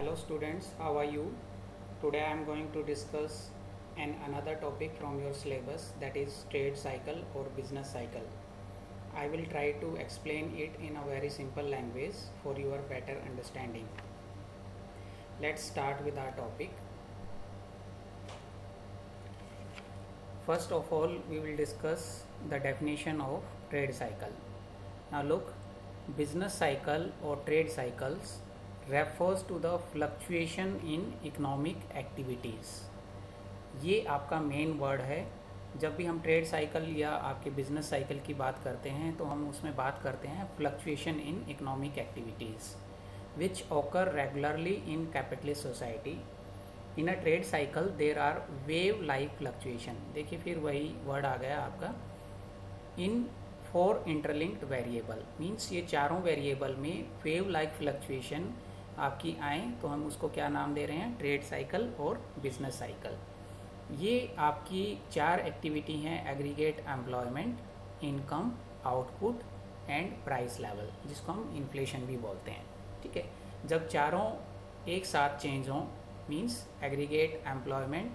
Hello students, how are you? Today I am going to discuss another topic from your syllabus, that is trade cycle or business cycle. I will try to explain it in a very simple language for your better understanding. Let's start with our topic. First of all, we will discuss the definition of trade cycle. Now look, business cycle or trade cycles refers to the fluctuation in economic activities. ये आपका main word है. जब भी हम trade cycle या आपके business cycle की बात करते हैं तो हम उसमें बात करते हैं fluctuation in economic activities which occur regularly in capitalist society. In a trade cycle there are wave like fluctuation. देखिए फिर वही वर्ड आ गया आपका, in four interlinked variable. Means ये चारों वेरिएबल में वेव लाइक फ्लक्चुएशन आपकी आए तो हम उसको क्या नाम दे रहे हैं, ट्रेड साइकिल और बिजनेस साइकिल. ये आपकी चार एक्टिविटी हैं, aggregate employment, income, output and price level, जिसको हम इन्फ्लेशन भी बोलते हैं. ठीक है, जब चारों एक साथ चेंज हों, means aggregate employment,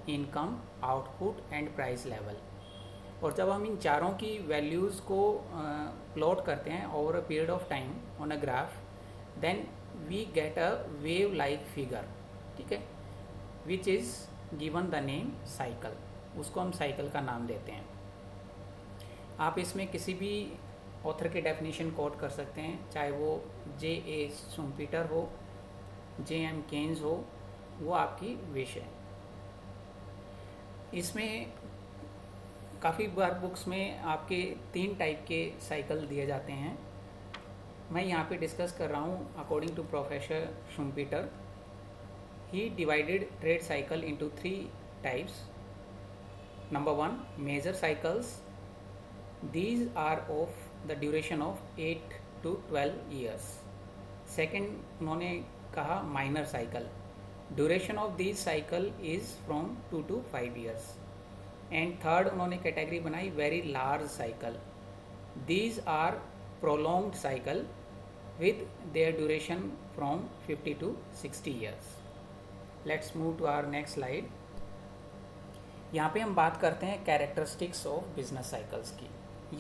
income, output and price level, और जब हम इन चारों की वैल्यूज़ को प्लॉट करते हैं over a period of time on a graph, then we get a wave like figure. ठीक है, which is given the name cycle. उसको हम साइकिल का नाम देते हैं. आप इसमें किसी भी ऑथर के डेफिनेशन कोट कर सकते हैं, चाहे वो J.A. शुम्पीटर हो, J.M. केन्स हो, वो आपकी विश है. इसमें काफ़ी बार बुक्स में आपके 3 टाइप के साइकिल दिए जाते हैं. मैं यहाँ पे डिस्कस कर रहा हूँ according to professor Schumpeter. He divided trade cycle into 3 types. Number 1, major cycles. These are of the duration of 8 to 12 years. Second, उन्होंने कहा minor cycle. Duration of these cycle is from 2 to 5 years. And third, उन्होंने category बनाई very large cycle. These are prolonged cycle with their duration from 50 to 60 years. Let's move to our next slide. यहाँ पे हम बात करते हैं characteristics of business cycles की.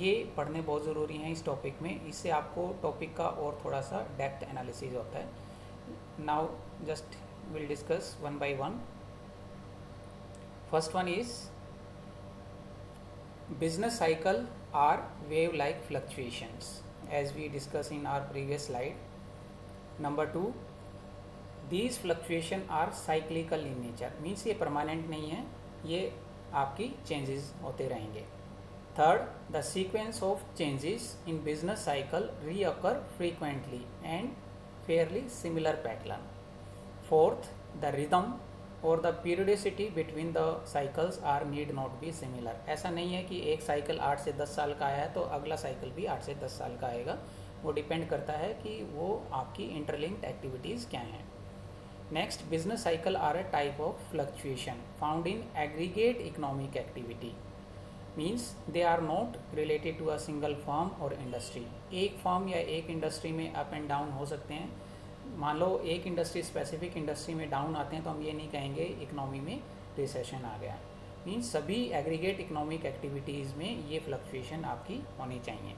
ये पढ़ने बहुत ज़रूरी हैं इस टॉपिक में, इससे आपको टॉपिक का और थोड़ा सा डेप्थ एनालिसिस होता है. Now just will discuss one by one. First one is business cycle are wave like fluctuations as we discuss in our previous slide. Number 2, these fluctuation are cyclical in nature. Means ये permanent नहीं है, ये आपकी changes होते रहेंगे. Third, the sequence of changes in business cycle recur frequently and fairly similar pattern. Fourth, the rhythm और the periodicity between the cycles are need not be similar. ऐसा नहीं है कि एक साइकिल 8 से 10 साल का आया है तो अगला साइकिल भी 8 से 10 साल का आएगा. वो डिपेंड करता है कि वो आपकी इंटरलिंक्ड एक्टिविटीज़ क्या हैं. Next, business cycle are a type of fluctuation found in aggregate economic activity. Means they are not related to a single firm or industry. एक फर्म या एक इंडस्ट्री में अप एंड डाउन हो सकते हैं. मान लो एक इंडस्ट्री स्पेसिफिक इंडस्ट्री में डाउन आते हैं तो हम ये नहीं कहेंगे इकोनॉमी में रिसेशन आ गया. मीन्स सभी एग्रीगेट इकोनॉमिक एक्टिविटीज़ में ये फ्लक्चुएशन आपकी होनी चाहिए.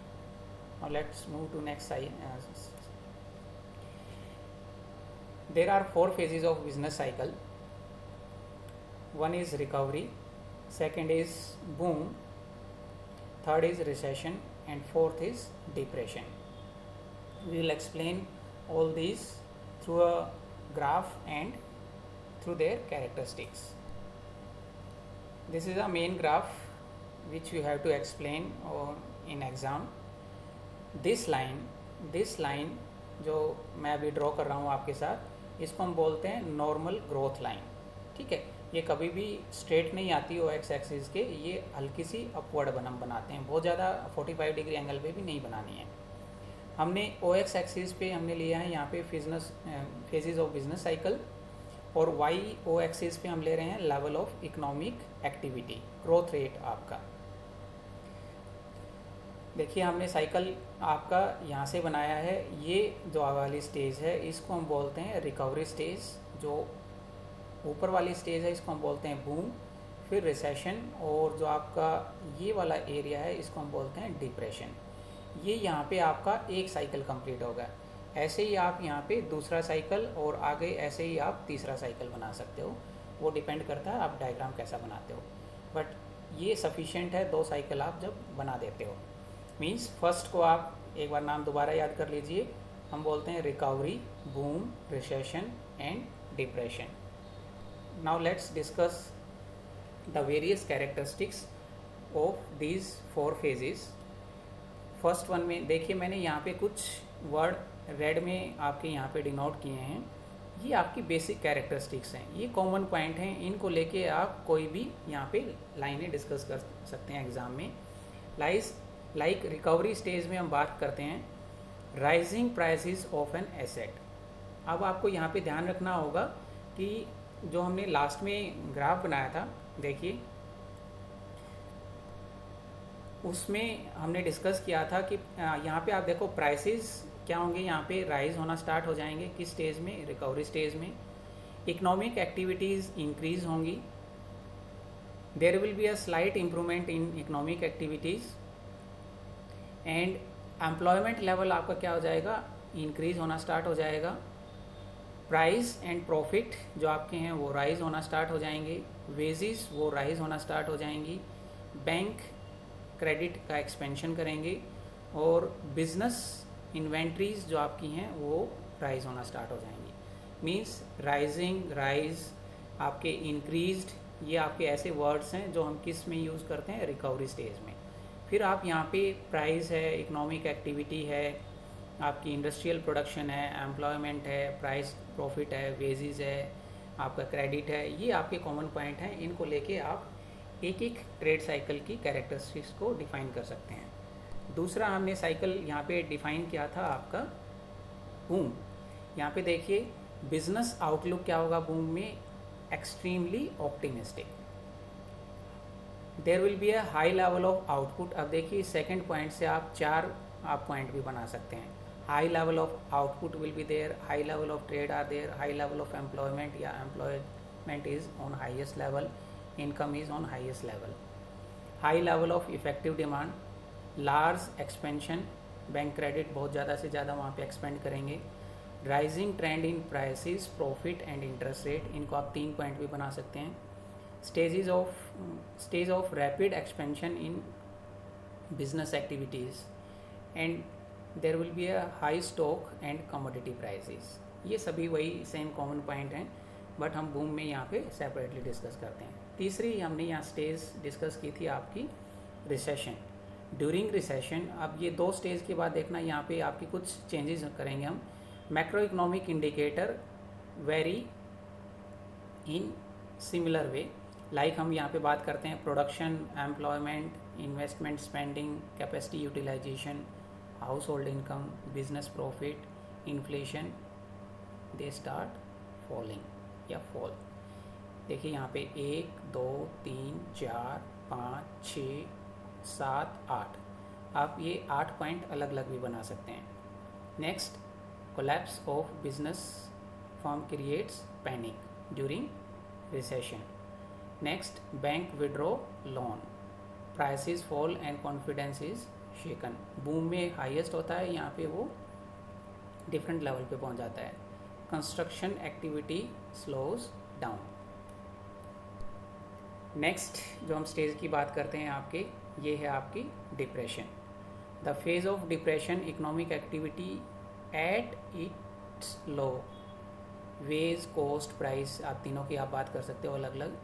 और let's move to next. There are 4 phases of business cycle. One is recovery, second is boom, third is recession, and fourth is depression. We will explain all these through a graph and through their characteristics. This is a main graph which you have to explain in exam. This line जो मैं अभी draw कर रहा हूँ आपके साथ, इसको हम बोलते हैं नॉर्मल ग्रोथ लाइन. ठीक है, ये कभी भी स्ट्रेट नहीं आती ओ एक्स एक्सिस के, ये हल्की सी अपवर्ड हम बनाते हैं. बहुत ज़्यादा 45 डिग्री एंगल पे भी नहीं बनानी है. हमने ओ एक्स एक्सिस पे हमने लिया है यहाँ पे फेजेस ऑफ बिजनेस साइकिल, और वाई ओ एक्सिस पे हम ले रहे हैं level of economic activity, growth rate आपका. देखिए हमने साइकिल आपका यहाँ से बनाया है, ये जो वाली स्टेज है इसको हम बोलते हैं रिकवरी स्टेज, जो ऊपर वाली स्टेज है इसको हम बोलते हैं बूम, फिर रिसेशन, और जो आपका ये वाला एरिया है इसको हम बोलते हैं डिप्रेशन। ये यहाँ पे आपका एक साइकिल कंप्लीट होगा। ऐसे ही आप यहाँ पे दूसरा साइकिल और आगे ऐसे ही आप तीसरा साइकिल बना सकते हो, वो डिपेंड करता है आप डायग्राम कैसा बनाते हो। बट ये सफिशिएंट है, 2 साइकिल आप जब बना देते हो। मीन्स फर्स्ट को आप एक बार नाम दोबारा याद कर लीजिए, हम बोलते हैं recovery, boom, recession and depression. Now let's discuss the various characteristics of these 4 phases. First one में देखिए मैंने यहाँ पे कुछ वर्ड रेड में आपके यहाँ पे डिनोट किए हैं, ये आपकी बेसिक कैरेक्टरिस्टिक्स हैं, ये कॉमन पॉइंट हैं, इनको लेके आप कोई भी यहाँ पे लाइनें डिस्कस कर सकते हैं एग्ज़ाम में। लाइक रिकवरी स्टेज में हम बात करते हैं rising prices of an asset. अब आपको यहाँ पे ध्यान रखना होगा कि जो हमने लास्ट में ग्राफ बनाया था, देखिए उसमें हमने डिस्कस किया था कि यहाँ पे आप देखो प्राइसेस क्या होंगे, यहाँ पे राइज होना स्टार्ट हो जाएंगे। किस स्टेज में? रिकवरी स्टेज में। इकोनॉमिक एक्टिविटीज़ इंक्रीज होंगी, there will be a slight improvement in economic activities, and employment level आपका क्या हो जाएगा? इंक्रीज होना स्टार्ट हो जाएगा। प्राइस एंड प्रॉफिट जो आपके हैं वो राइज होना स्टार्ट हो जाएंगे, वेजेस वो राइज होना स्टार्ट हो जाएंगी, बैंक क्रेडिट का एक्सपेंशन करेंगे, और बिजनेस इन्वेंट्रीज जो आपकी हैं वो राइज होना स्टार्ट हो जाएंगी। मींस राइजिंग, राइज, आपके इंक्रीज्ड, ये आपके ऐसे वर्ड्स हैं जो हम किस में यूज़ करते हैं? रिकवरी स्टेज में। फिर आप यहाँ पे प्राइस है, इकोनॉमिक एक्टिविटी है, आपकी इंडस्ट्रियल प्रोडक्शन है, एम्प्लॉयमेंट है, प्राइस प्रॉफिट है, वेजेस है, आपका क्रेडिट है, ये आपके कॉमन पॉइंट हैं। इनको लेके आप एक एक ट्रेड साइकिल की कैरेक्टरिस्टिक्स को डिफाइन कर सकते हैं। दूसरा हमने साइकिल यहाँ पे डिफाइन किया था आपका बूम। यहाँ पे देखिए बिजनेस आउटलुक क्या होगा बूम में? Extremely optimistic. There will be a high level of output. अब देखिए सेकंड पॉइंट से आप 4 आप पॉइंट भी बना सकते हैं। High level of output will be there, high level of trade are there, high level of employment या employment is on highest level, income is on highest level. High level of effective demand, large expansion, bank credit बहुत ज़्यादा से ज़्यादा वहाँ पे expand करेंगे। Rising trend in prices, profit and interest rate, इनको आप 3 पॉइंट भी बना सकते हैं। Stage of rapid expansion in business activities, and there will be a high stock and commodity prices. ये सभी वही सेम कॉमन पॉइंट हैं, बट हम बूम में यहाँ पे सेपरेटली डिस्कस करते हैं। तीसरी हमने यहाँ स्टेज डिस्कस की थी आपकी रिसेशन। ड्यूरिंग रिसेशन, अब ये 2 स्टेज के बाद देखना यहाँ पे आपकी कुछ चेंजेस करेंगे हम। Macroeconomic indicator vary in similar way, like हम यहाँ पे बात करते हैं production, employment, investment spending, capacity utilization, household income, business profit, inflation, they start falling या फॉल। देखिए यहाँ पे 1 2 3 4 5 6 7 8, आप ये 8 पॉइंट अलग अलग भी बना सकते हैं। Next, collapse of business firm creates panic during recession. Next, bank withdraw loan, prices fall and confidence is shaken. Boom में हाईएस्ट होता है, यहाँ पे वो डिफरेंट लेवल पे पहुँच जाता है। Construction activity slows down. Next जो हम स्टेज की बात करते हैं आपके, ये है आपकी depression. The phase of depression, economic activity at its low, wage, cost, price, आप तीनों की आप बात कर सकते हो अलग अलग।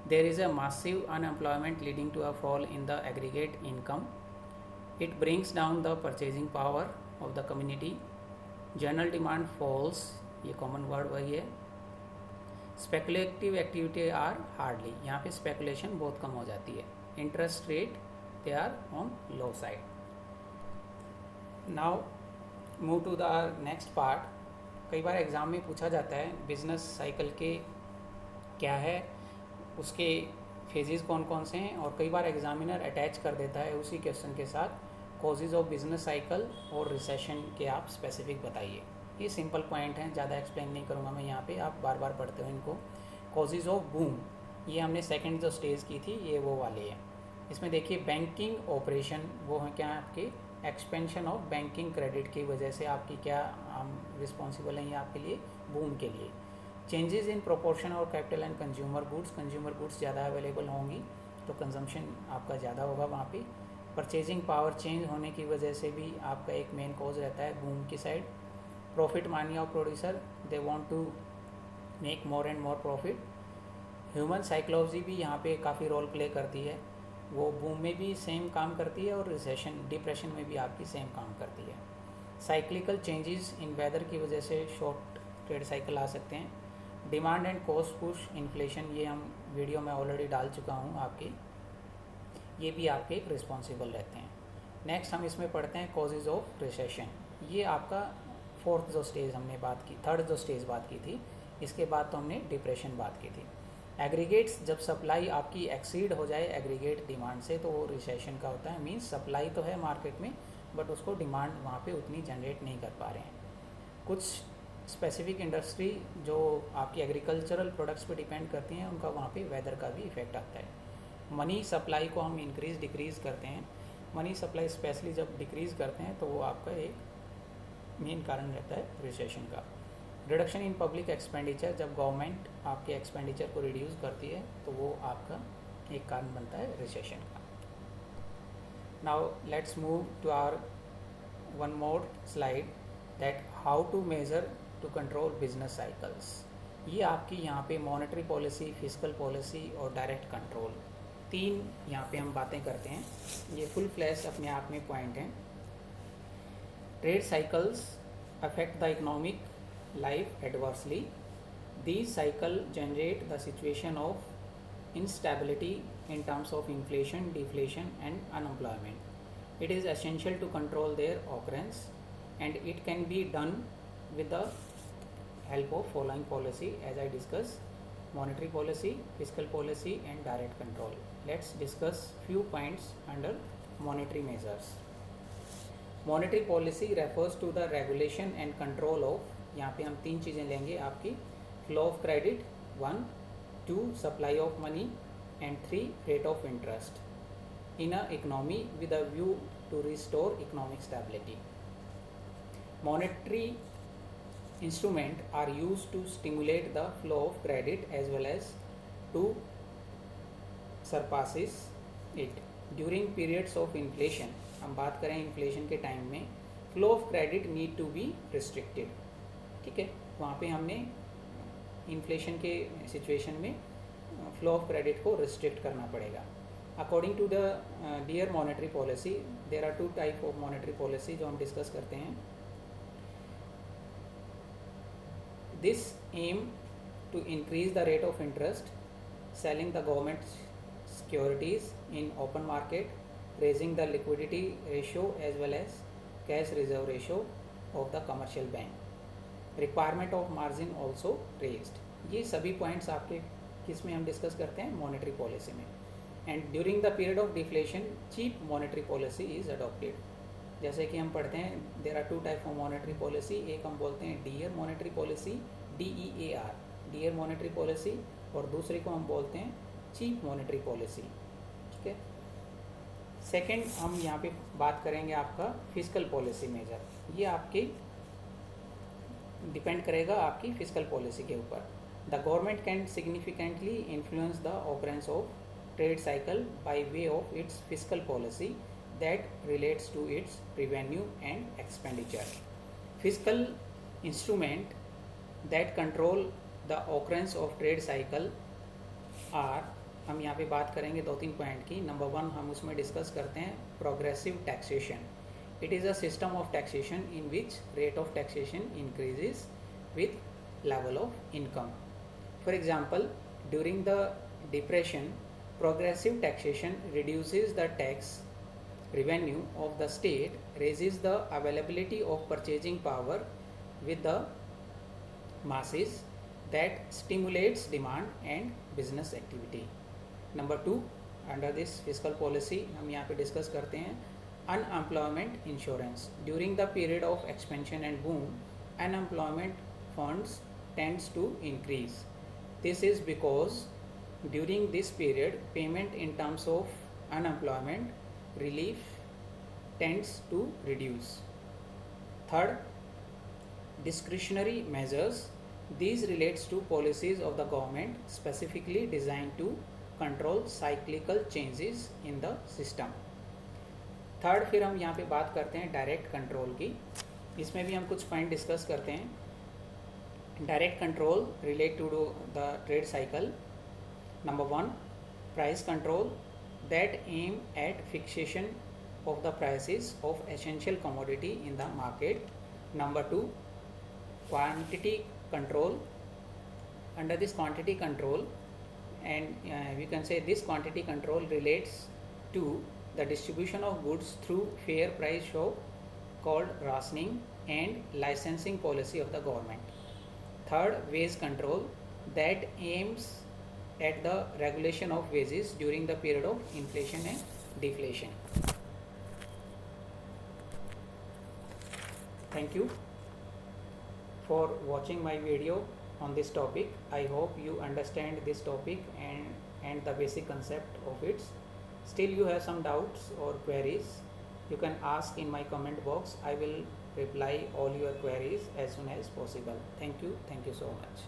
There is a massive unemployment leading to a fall in the aggregate income. It brings down the purchasing power of the community. General demand falls, ये कॉमन वर्ड वही है। स्पेकुलेटिव एक्टिविटी आर हार्डली, यहाँ पे speculation बहुत कम हो जाती है। Interest rate they are on low side. Now move to the next part. कई बार एग्ज़ाम में पूछा जाता है बिजनेस साइकिल के क्या है, उसके फेजेस कौन कौन से हैं, और कई बार एग्जामिनर अटैच कर देता है उसी क्वेश्चन के साथ कॉजेज ऑफ बिजनेस साइकिल और रिसेशन के आप स्पेसिफिक बताइए। ये सिंपल पॉइंट हैं, ज़्यादा एक्सप्लेन नहीं करूँगा मैं यहाँ पे, आप बार बार पढ़ते हो इनको। कॉजेज ऑफ बूम, ये हमने सेकंड जो स्टेज की थी ये वो वाली है। इसमें देखिए बैंकिंग ऑपरेशन, वो है क्या आपकी एक्सपेंशन ऑफ बैंकिंग क्रेडिट की वजह से आपकी क्या रिस्पॉन्सिबल हैं ये आपके लिए बूम के लिए। चेंजेस इन प्रोपोर्शन और कैपिटल एंड कंज्यूमर गुड्स ज़्यादा अवेलेबल होंगी तो कंजम्पशन आपका ज़्यादा होगा वहाँ पे। परचेजिंग पावर चेंज होने की वजह से भी आपका एक मेन कॉज रहता है बूम की side. Profit mania of producer, they want to make more and more profit. Human psychology भी यहाँ पे काफ़ी रोल प्ले करती है, वो बूम में भी सेम काम करती है और रिसेशन डिप्रेशन में भी आपकी सेम काम करती है। साइक्लिकल चेंजेस इन वेदर की वजह से शॉर्ट ट्रेड साइकिल आ सकते हैं। Demand and cost push inflation, ये हम वीडियो में ऑलरेडी डाल चुका हूँ आपकी, ये भी आपके एक रिस्पॉन्सिबल रहते हैं। नेक्स्ट हम इसमें पढ़ते हैं कॉजेज ऑफ रिसेशन। ये आपका फोर्थ जो स्टेज हमने बात की, थर्ड जो स्टेज बात की थी, इसके बाद तो हमने डिप्रेशन बात की थी। एग्रीगेट्स, जब सप्लाई आपकी एक्सीड हो जाए एग्रीगेट डिमांड से तो वो रिसेशन का होता है। मीन्स सप्लाई तो है मार्केट में बट उसको डिमांड वहाँ पे उतनी जनरेट नहीं कर पा रहे हैं। कुछ स्पेसिफिक इंडस्ट्री जो आपकी एग्रीकल्चरल प्रोडक्ट्स पे डिपेंड करती हैं उनका वहाँ पे वेदर का भी इफेक्ट आता है। मनी सप्लाई को हम इंक्रीज़ डिक्रीज़ करते हैं, मनी सप्लाई स्पेशली जब डिक्रीज़ करते हैं तो वो आपका एक मेन कारण रहता है रिसेशन का। रिडक्शन इन पब्लिक एक्सपेंडिचर, जब गवर्नमेंट आपके एक्सपेंडिचर को रिड्यूस करती है तो वो आपका एक कारण बनता है रिसेशन का। Now let's move to our one more slide, that how to measure to control business cycles. ये आपकी यहाँ पे मॉनेटरी पॉलिसी, फिस्कल पॉलिसी और डायरेक्ट कंट्रोल, तीन यहाँ पे हम बातें करते हैं। ये फुल फ्लैश अपने आप में पॉइंट हैं। Trade cycles affect the economic life adversely. These cycle generate the situation of instability in terms of inflation, deflation and unemployment. It is essential to control their occurrence and it can be done with the help of following policy as I discussed: monetary policy, fiscal policy and direct control. Let's discuss few points under monetary measures. Monetary policy refers to the regulation and control of, यहाँ पे हम तीन चीज़ें लेंगे आपकी, flow of credit 1, 2 supply of money and 3 rate of interest in a economy with a view to restore economic stability. Monetary instruments are used to stimulate the flow of credit as well as to surpasses it. During periods of inflation, हम बात करें inflation के time में, flow of credit need to be restricted. ठीक है, वहाँ पे हमने इन्फ्लेशन के सिचुएशन में फ्लो ऑफ क्रेडिट को रिस्ट्रिक्ट करना पड़ेगा. According to the dear monetary policy, there are 2 type of monetary policy जो हम डिस्कस करते हैं. This aim to increase the rate of interest, selling the government securities in open market, raising the liquidity ratio as well as cash reserve ratio of the commercial bank, requirement of margin also raised. ये सभी points आपके किस में हम discuss करते हैं, monetary policy में. And during the period of deflation cheap monetary policy is adopted. जैसे कि हम पढ़ते हैं there are 2 type of monetary policy. एक हम बोलते हैं dear monetary policy, DEAR, dear monetary policy, और दूसरे को हम बोलते हैं चीप मॉनेटरी पॉलिसी. ठीक है. सेकेंड हम यहाँ पे बात करेंगे आपका फिस्कल पॉलिसी मेजर. ये आपके डिपेंड करेगा आपकी फिस्कल पॉलिसी के ऊपर. The government can significantly influence the occurrence of trade cycle by way of its fiscal policy that relates to its revenue and expenditure. Fiscal instrument that control the occurrence of trade cycle are, हम यहाँ पे बात करेंगे 2-3 point की. Number 1 हम उसमें discuss करते हैं progressive taxation. It is a system of taxation in which rate of taxation increases with level of income. For example, during the depression, progressive taxation reduces the tax revenue of the state, raises the availability of purchasing power with the masses, that stimulates demand and business activity. Number 2, under this fiscal policy हम यहाँ पे discuss करते हैं unemployment insurance. During the period of expansion and boom, unemployment funds tends to increase. This is because during this period payment in terms of unemployment relief tends to reduce. Third, discretionary measures. These relates to policies of the government specifically designed to control cyclical changes in the system. Third, फिर हम यहाँ पे बात करते हैं direct control की. इसमें भी हम कुछ पॉइंट डिस्कस करते हैं. Direct control relate to the trade cycle. Number 1, price control that aim at fixation of the prices of essential commodity in the market. Number 2, quantity control. Under this quantity control, and we can say this quantity control relates to the distribution of goods through fair price show called rationing and licensing policy of the government. Third, wage control that aims at the regulation of wages during the period of inflation and deflation. Thank you for watching my video on this topic. I hope you understand this topic and the basic concept of it. Still you have some doubts or queries, you can ask in my comment box. I will reply all your queries as soon as possible. Thank you so much.